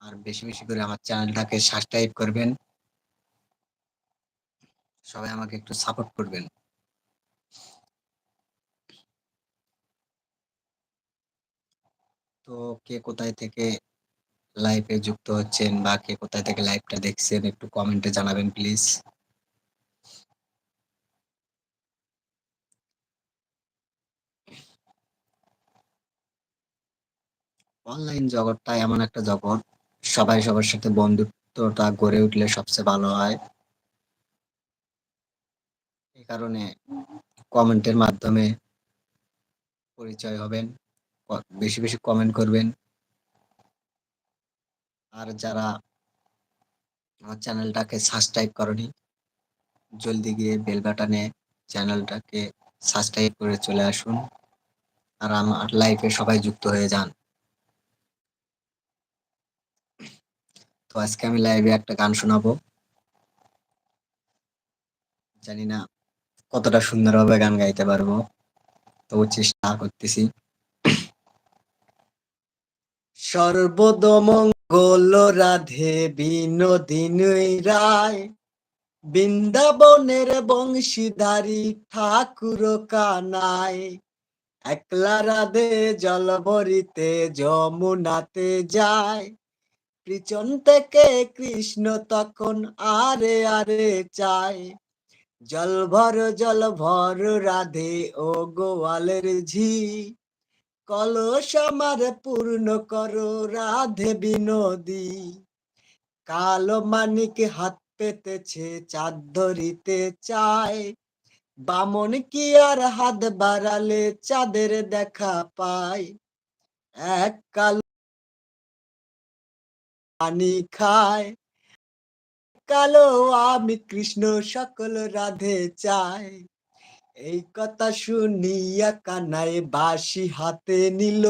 আর বেশি বেশি করে আমার চ্যানেলটাকে সাবস্ক্রাইব করবেন। সবাই আমাকে একটু সাপোর্ট করবেন। তো কে কোথায় থেকে লাইভে যুক্ত হচ্ছেন বা কে কোথায় থেকে লাইভটা দেখছেন একটু কমেন্টে জানাবেন প্লিজ। অনলাইন জগৎটা এমন একটা জগৎ, সবাই সবার সাথে বন্ধুত্বটা গড়ে উঠলে সবচেয়ে ভালো হয়। এই কারণে কমেন্টের মাধ্যমে পরিচয় হবেন, বেশি বেশি কমেন্ট করবেন। আর যারা আমার চ্যানেলটাকে সাবস্ক্রাইব করনি, জলদি গিয়ে বেল বাটনে চ্যানেলটাকে সাবস্ক্রাইব করে চলে আসুন আর আমার লাইফে সবাই যুক্ত হয়ে যান। তো আজকে আমি লাইভে একটা গান শোনাবো। জানি না কতটা সুন্দরভাবে গান গাইতে পারবো, তবু চেষ্টা করতেছি। সর্বদমঙ্গল রাধে বিনোদিনী রায়, বৃন্দাবনের বংশীধারী ঠাকুর কানাই, একলা রাধে জল ভরিতে যমুনাতে যায়, পিছন থেকে কৃষ্ণ তখন আরে আরে চায়, জল ভর রাধে ও গোয়ালের ঝি, কলস আমার পূর্ণ করো রাধে বিনোদী, কালো মানিক হাত পেতেছে চাঁদ ধরিতে চায়, বামন কি আর হাত বাড়ালে চাঁদের দেখা পায়, এক কালো পানি খায়, কালো আমি কৃষ্ণ সকল রাধে চাই। এই কথা শুনিয়া কানাই বাঁশি হাতে নিল,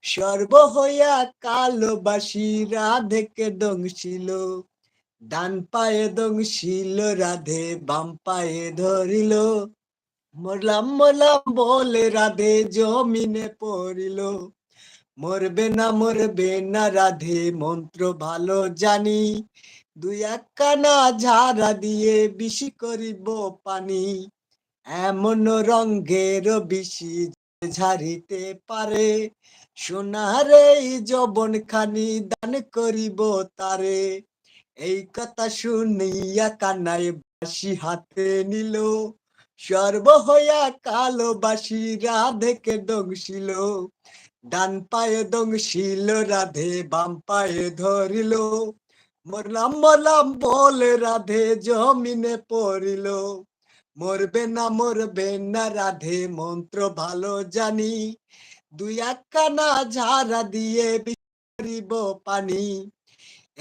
সর্ব হইয়া কালো বাঁশি রাধেকে দংশিল, ডান পায়ে দংশিল রাধে বাম পায়ে ধরিল, মরলাম মরলাম বলে রাধে জমিনে পড়িল, মরবে না রাধে মন্ত্র ভালো জানি, দুই একখানা ঝাড়া দিয়ে বিশি করিব পানি, এমন রঙ্গের বিশি ঝাড়িতে পারে, সোনার এই যৌবন খানি দান করিব তারে। এই কথা শুনিয়া কানাই বাঁশি হাতে নিল, সর্ব হইয়া কালো বাঁশি রাধেকে দংশিল, ডান পায়ে দংশিল রাধে বাম পায়ে ধরিল, মরলাম মরলাম বলে রাধে জমিনে পড়িল, মরবে না রাধে মন্ত্র ভালো জানি, দুই একখানা ঝাড়া দিয়ে বিরিব পানি।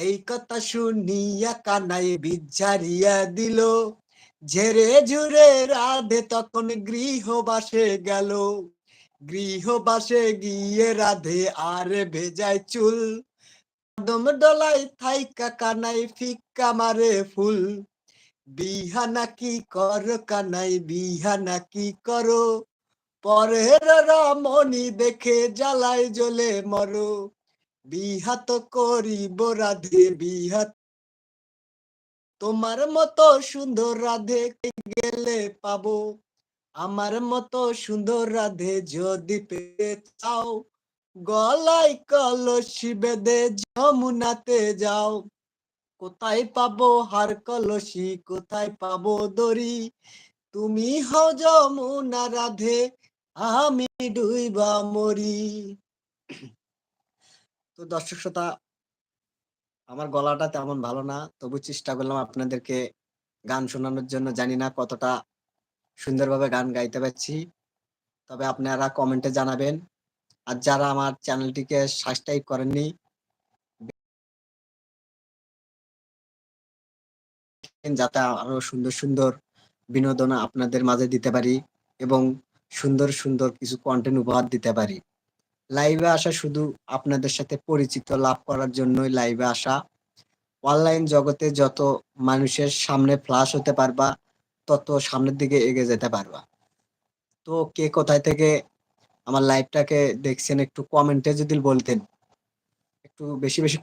এই কথা শুনিয়া কানাই বিঝারিয়া দিল, ঝেড়ে ঝুড়ে রাধে তখন গৃহবাসে গেল, গৃহবাসে গিয়ে রাধে আর ভেজায় চুল, কদম ডলাই থাইকা কানাই ফিক্কা মারে ফুল, বিহানা কি কর কানাই বিহানা কি করো, পরের রমণী দেখে জ্বালায় জ্বলে মরো, বিহাত করিব রাধে বিহাত, তোমার মতো সুন্দর রাধে গেলে পাবো, আমার মতো সুন্দর রাধে যদি পেতে চাও, গলায় কলসি বেঁধে যমুনাতে যাও, কোথায় পাবো হার কলসি কোথায় পাবো দড়ি, তুমি হও যমুনা রাধে আমি ডুইবা মরি। তো দর্শক শ্রোতা, আমার গলাটা তেমন ভালো না, তবু চেষ্টা করলাম আপনাদেরকে গান শোনানোর জন্য। জানি না কতটা সুন্দরভাবে গান গাইতে পারছি, তবে আপনারা কমেন্টে জানাবেন। আর যারা আমার চ্যানেলটিকে সাবস্ক্রাইব করেননি, যাতে আরো সুন্দর সুন্দর বিনোদন আপনাদের মাঝে দিতে পারি এবং সুন্দর সুন্দর কিছু কন্টেন্ট উপহার দিতে পারি। লাইভে আসা শুধু আপনাদের সাথে পরিচিত লাভ করার জন্যই লাইভে আসা। অনলাইন জগতে যত মানুষের সামনে ফ্লাশ হতে পারবা, তত সামনের দিকে এগিয়ে যেতে পারবা। তো কে কোথায় থেকে আমার লাইভটাকে দেখছেন একটু কমেন্টে যদি বলতেন, একটু বেশি বেশি